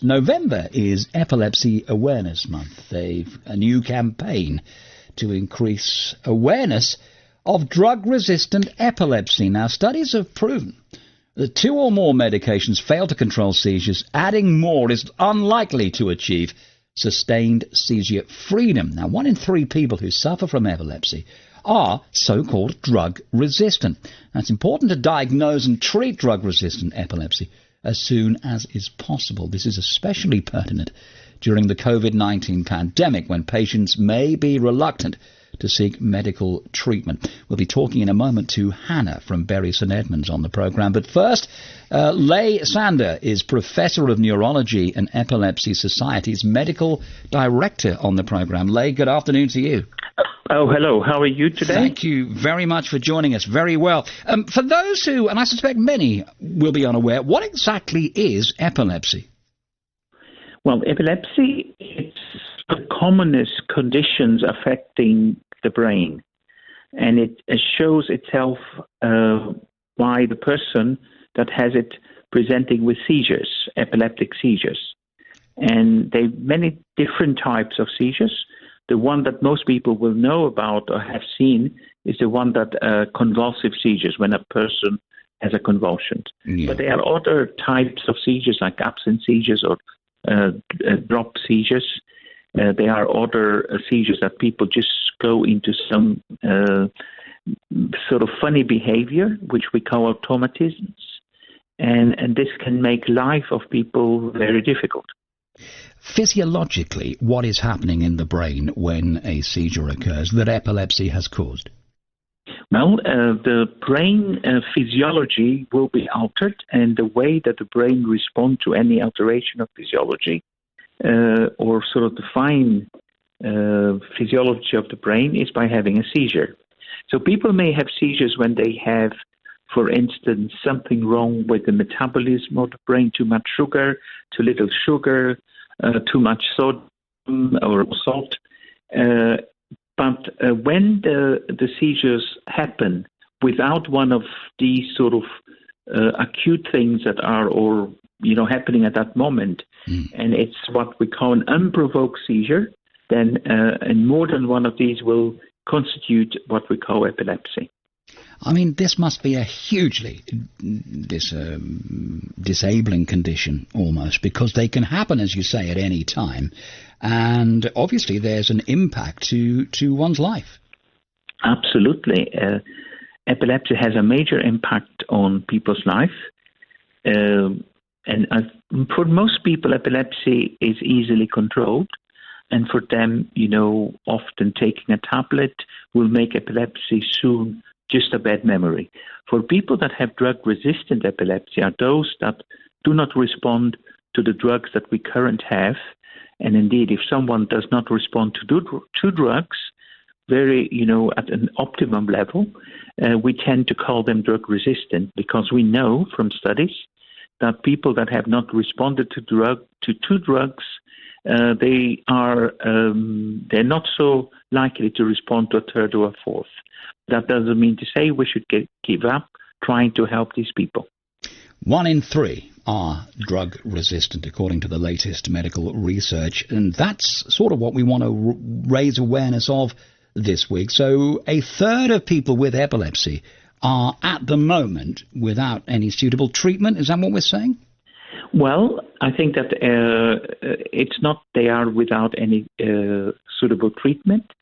November is Epilepsy Awareness Month. They've a new campaign to increase awareness of drug-resistant epilepsy. Now, studies have proven that 2 or more medications fail to control seizures. Adding more is unlikely to achieve sustained seizure freedom. Now, 1 in 3 people who suffer from epilepsy are so-called drug-resistant. Now, it's important to diagnose and treat drug-resistant epilepsy as soon as is possible. This is especially pertinent during the COVID-19 pandemic, when patients may be reluctant to seek medical treatment. We'll be talking in a moment to Hannah from Bury St Edmunds on the programme. But first, Ley Sander is Professor of Neurology and Epilepsy Society's Medical Director on the programme. Ley, good afternoon to you. Oh, hello. How are you today? Thank you very much for joining us. Very well. For those who, and I suspect many will be unaware, what exactly is epilepsy? Well, epilepsy is the commonest conditions affecting the brain, and it shows itself by the person that has it presenting with seizures, epileptic seizures. And there are many different types of seizures. The one that most people will know about or have seen is the one that convulsive seizures, when a person has a convulsion. Yeah. But there are other types of seizures, like absent seizures or drop seizures. There are other seizures that people just go into some sort of funny behavior, which we call automatisms. And this can make life of people very difficult. Physiologically, what is happening in the brain when a seizure occurs that epilepsy has caused? Well, the brain physiology will be altered, and the way that the brain responds to any alteration of physiology or sort of the fine physiology of the brain is by having a seizure. So people may have seizures when they have, for instance, something wrong with the metabolism of the brain, too much sugar, too little sugar, too much sodium or salt. But when the seizures happen without one of these sort of acute things that are happening at that moment, and it's what we call an unprovoked seizure, then and more than one of these will constitute what we call epilepsy. I mean, this must be a hugely disabling condition almost, because they can happen, as you say, at any time. And obviously there's an impact to one's life. Absolutely. Epilepsy has a major impact on people's life. And for most people, epilepsy is easily controlled. And for them, often taking a tablet will make epilepsy soon just a bad memory. For people that have drug-resistant epilepsy are those that do not respond to the drugs that we currently have. And indeed, if someone does not respond to drugs at an optimum level, we tend to call them drug-resistant, because we know from studies that people that have not responded to two drugs, they're not so likely to respond to a third or a fourth. That doesn't mean to say we should give up trying to help these people. 1 in 3 are drug-resistant, according to the latest medical research, and that's sort of what we want to raise awareness of this week. So a third of people with epilepsy are at the moment without any suitable treatment. Is that what we're saying? Well, I think that it's not they are without any suitable treatment.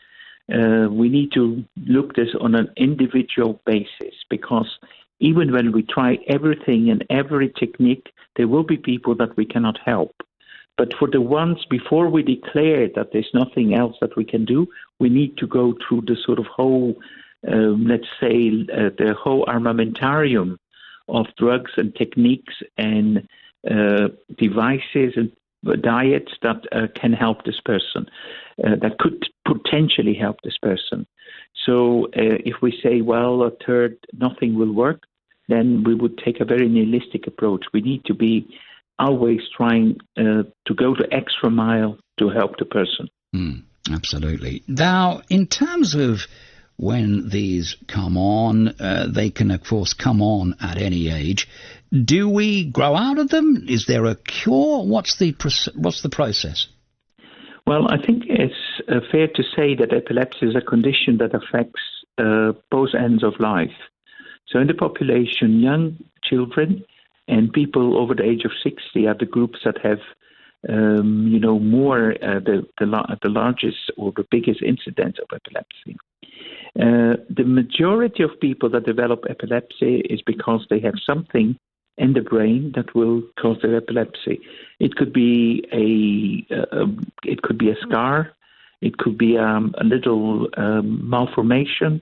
We need to look this on an individual basis, because even when we try everything and every technique, there will be people that we cannot help. But for the ones, before we declare that there's nothing else that we can do, we need to go through the sort of whole, the whole armamentarium of drugs and techniques and devices and diets that can help this person, that could potentially help this person. So if we say, well, a third, nothing will work, then we would take a very nihilistic approach. We need to be always trying to go the extra mile to help the person. Absolutely. Now, in terms of when these come on. They can, of course, come on at any age. Do we grow out of them? Is there a cure? What's the process? Well, I think it's fair to say that epilepsy is a condition that affects both ends of life. So in the population, young children and people over the age of 60 are the groups that have, more the largest or the biggest incidence of epilepsy. The majority of people that develop epilepsy is because they have something in the brain that will cause their epilepsy. It could be a scar. It could be a little malformation.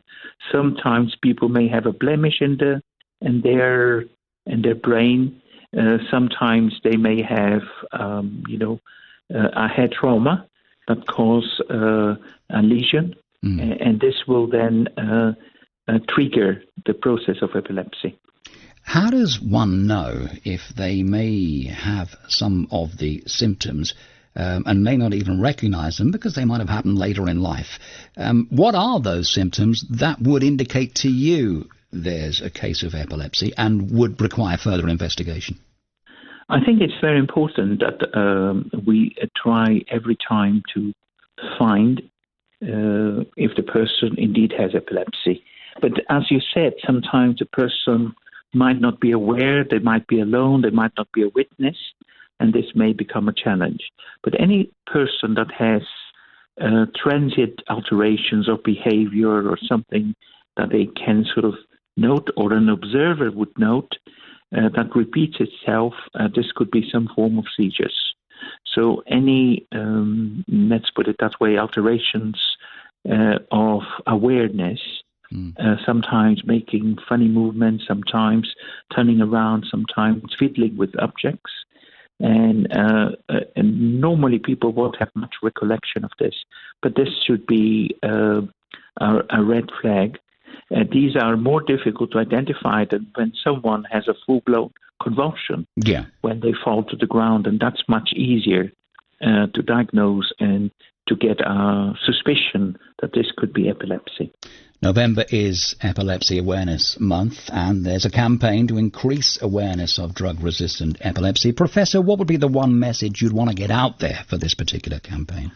Sometimes people may have a blemish in their brain. Sometimes they may have a head trauma that cause a lesion, and this will then trigger the process of epilepsy. How does one know if they may have some of the symptoms and may not even recognize them because they might have happened later in life? What are those symptoms that would indicate to you there's a case of epilepsy and would require further investigation? I think it's very important that we try every time to find if the person indeed has epilepsy. But as you said, sometimes the person might not be aware, they might be alone, they might not be a witness, and this may become a challenge. But any person that has transient alterations of behavior or something that they can sort of note or an observer would note that repeats itself, this could be some form of seizures. So any, let's put it that way, alterations of awareness, sometimes making funny movements, sometimes turning around, sometimes fiddling with objects. And normally people won't have much recollection of this, but this should be a red flag. These are more difficult to identify than when someone has a full-blown convulsion, when they fall to the ground, and that's much easier to diagnose and to get a suspicion that this could be epilepsy. November is Epilepsy Awareness Month, and there's a campaign to increase awareness of drug-resistant epilepsy. Professor, what would be the one message you'd want to get out there for this particular campaign?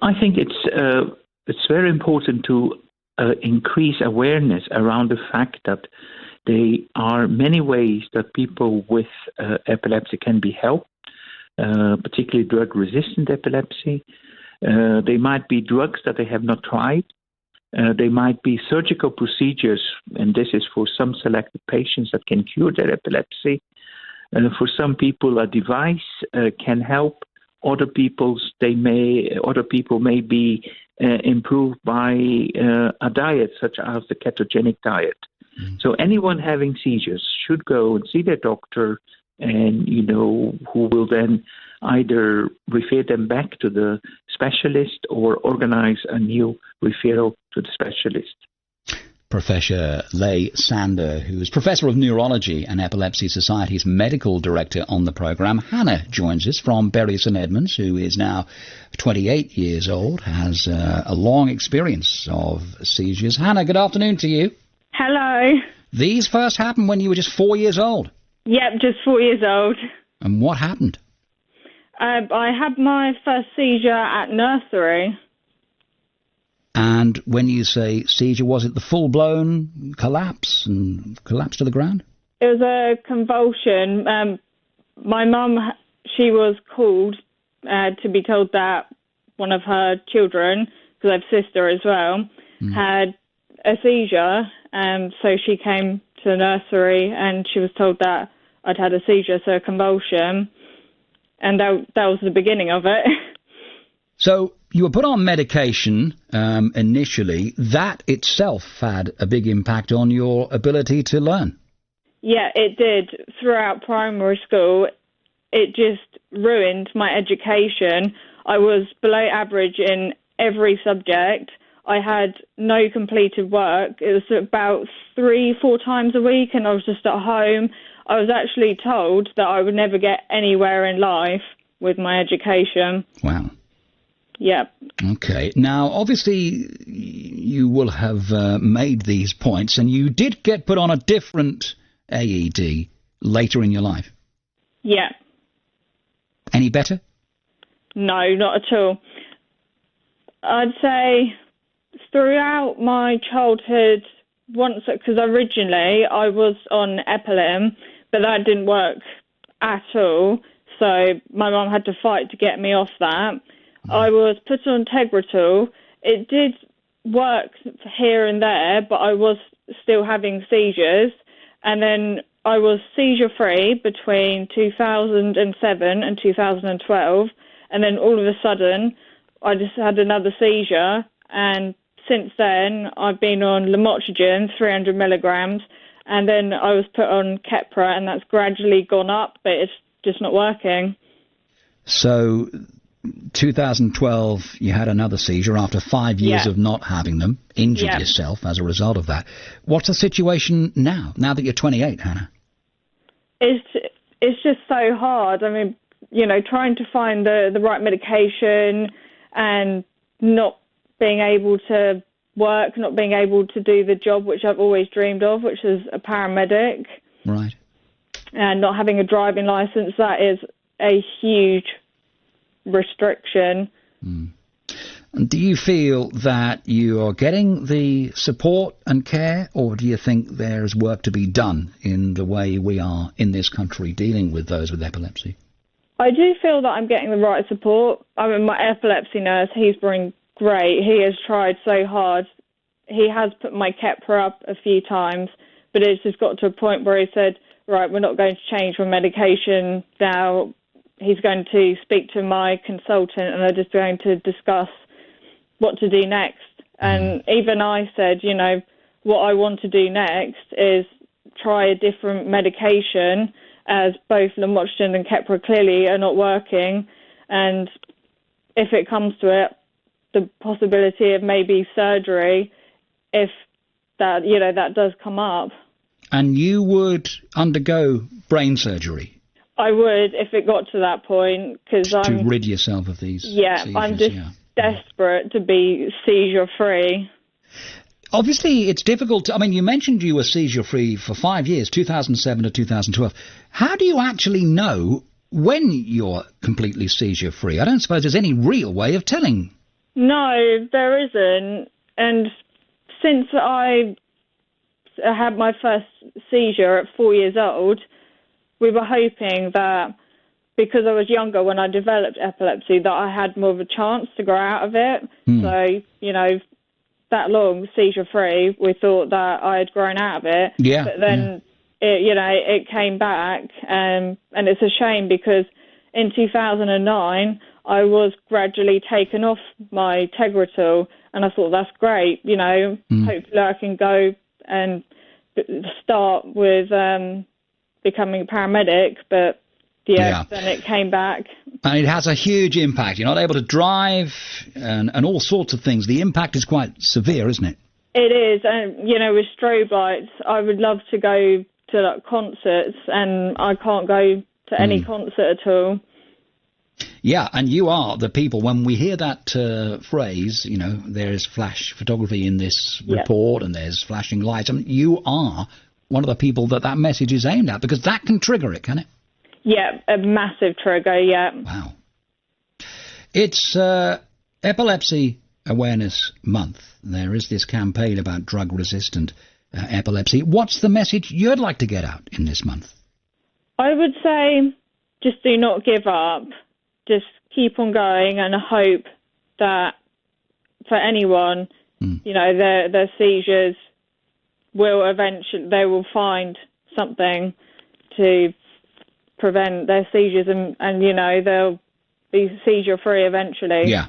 I think it's very important to increase awareness around the fact that there are many ways that people with epilepsy can be helped, particularly drug-resistant epilepsy. They might be drugs that they have not tried. They might be surgical procedures, and this is for some selected patients that can cure their epilepsy. For some people, a device can help. Other people may be improved by a diet, such as the ketogenic diet. So anyone having seizures should go and see their doctor, and who will then either refer them back to the specialist or organize a new referral to the specialist. Professor Ley Sander, who is Professor of Neurology and Epilepsy Society's Medical Director on the programme. Hannah joins us from Bury St Edmunds, who is now 28 years old, has a long experience of seizures. Hannah, good afternoon to you. Hello. These first happened when you were just 4 years old? Yep, just 4 years old. And what happened? I had my first seizure at nursery. And when you say seizure, was it the full-blown collapse and collapse to the ground? It was a convulsion. My mum, she was called to be told that one of her children, because I have a sister as well, had a seizure. So she came to the nursery and she was told that I'd had a seizure, so a convulsion. And that was the beginning of it. So you were put on medication initially. That itself had a big impact on your ability to learn. Yeah, it did. Throughout primary school, it just ruined my education. I was below average in every subject. I had no completed work. It was about 3-4 times a week, and I was just at home. I was actually told that I would never get anywhere in life with my education. Wow. Yeah. Okay. Now, obviously, you will have made these points, and you did get put on a different AED later in your life. Yeah. Any better? No, not at all. I'd say throughout my childhood, because originally I was on Epilim, but that didn't work at all. So my mum had to fight to get me off that. I was put on Tegretol. It did work here and there, but I was still having seizures. And then I was seizure-free between 2007 and 2012. And then all of a sudden, I just had another seizure. And since then, I've been on lamotrigine, 300 milligrams. And then I was put on Keppra, and that's gradually gone up, but it's just not working. So 2012, you had another seizure after 5 years of not having them, injured yourself as a result of that. What's the situation now that you're 28, Hannah? It's just so hard. I mean, trying to find the right medication and not being able to work, not being able to do the job which I've always dreamed of, which is a paramedic. Right. And not having a driving licence, that is a huge restriction. And do you feel that you are getting the support and care, or do you think there's work to be done in the way we are in this country dealing with those with epilepsy? I do feel that I'm getting the right support. I mean, my epilepsy nurse, he's been great. He has tried so hard. He has put my Keppra up a few times, but it's just got to a point where he said, right, we're not going to change my medication now. He's going to speak to my consultant and they're just going to discuss what to do next. And even I said, what I want to do next is try a different medication, as both lamotrigine and Keppra clearly are not working. And if it comes to it, the possibility of maybe surgery, if that, that does come up. And you would undergo brain surgery? I would, if it got to that point, because to rid yourself of these seizures, I'm just desperate to be seizure-free. Obviously, it's difficult. You mentioned you were seizure-free for 5 years, 2007 to 2012. How do you actually know when you're completely seizure-free? I don't suppose there's any real way of telling. No, there isn't. And since I had my first seizure at 4 years old, we were hoping that because I was younger when I developed epilepsy, that I had more of a chance to grow out of it. So, that long seizure-free, we thought that I had grown out of it. Yeah. But then, it came back, and it's a shame because in 2009, I was gradually taken off my Tegretol, and I thought, that's great, hopefully I can go and start with becoming a paramedic, but then it came back. And it has a huge impact. You're not able to drive and all sorts of things. The impact is quite severe, isn't it? It is. And, with strobe lights, I would love to go to concerts, and I can't go to any concert at all. Yeah, and you are the people, when we hear that phrase, there is flash photography in this report and there's flashing lights, you are one of the people that message is aimed at, because that can trigger it, can it? Yeah, a massive trigger, yeah. Wow. It's Epilepsy Awareness Month. There is this campaign about drug-resistant epilepsy. What's the message you'd like to get out in this month? I would say just do not give up. Just keep on going and hope that for anyone, their seizures they will find something to prevent their seizures and they'll be seizure-free eventually. Yeah.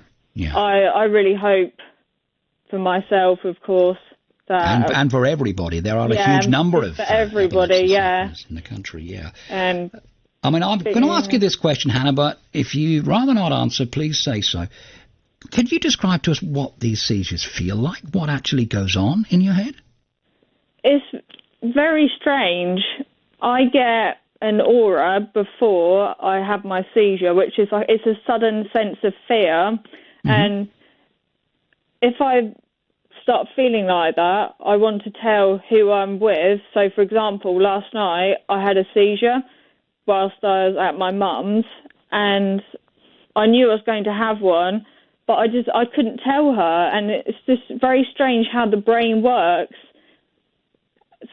I really hope for myself, of course. That and for everybody. There are a huge number of for everybody, in the country, And I'm going to ask you this question, Hannah, but if you'd rather not answer, please say so. Can you describe to us what these seizures feel like? What actually goes on in your head? It's very strange. I get an aura before I have my seizure, which is it's a sudden sense of fear, And if I start feeling like that, I want to tell who I'm with. So, for example, last night I had a seizure whilst I was at my mum's, and I knew I was going to have one, but I couldn't tell her, and it's just very strange how the brain works.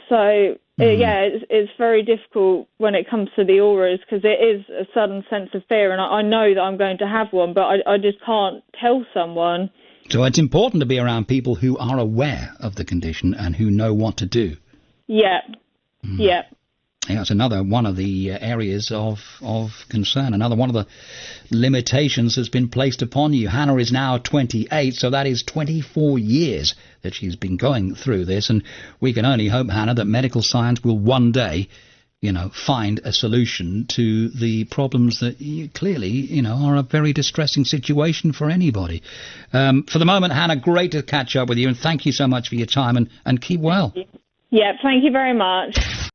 So, it's very difficult when it comes to the auras, because it is a sudden sense of fear, and I know that I'm going to have one, but I just can't tell someone. So it's important to be around people who are aware of the condition and who know what to do. Yeah. Yeah. Yeah, it's another one of the areas of concern, another one of the limitations that's been placed upon you. Hannah is now 28, so that is 24 years that she's been going through this, and we can only hope, Hannah, that medical science will one day, find a solution to the problems that clearly, are a very distressing situation for anybody. For the moment, Hannah, great to catch up with you, and thank you so much for your time, and keep well. Yeah, thank you very much.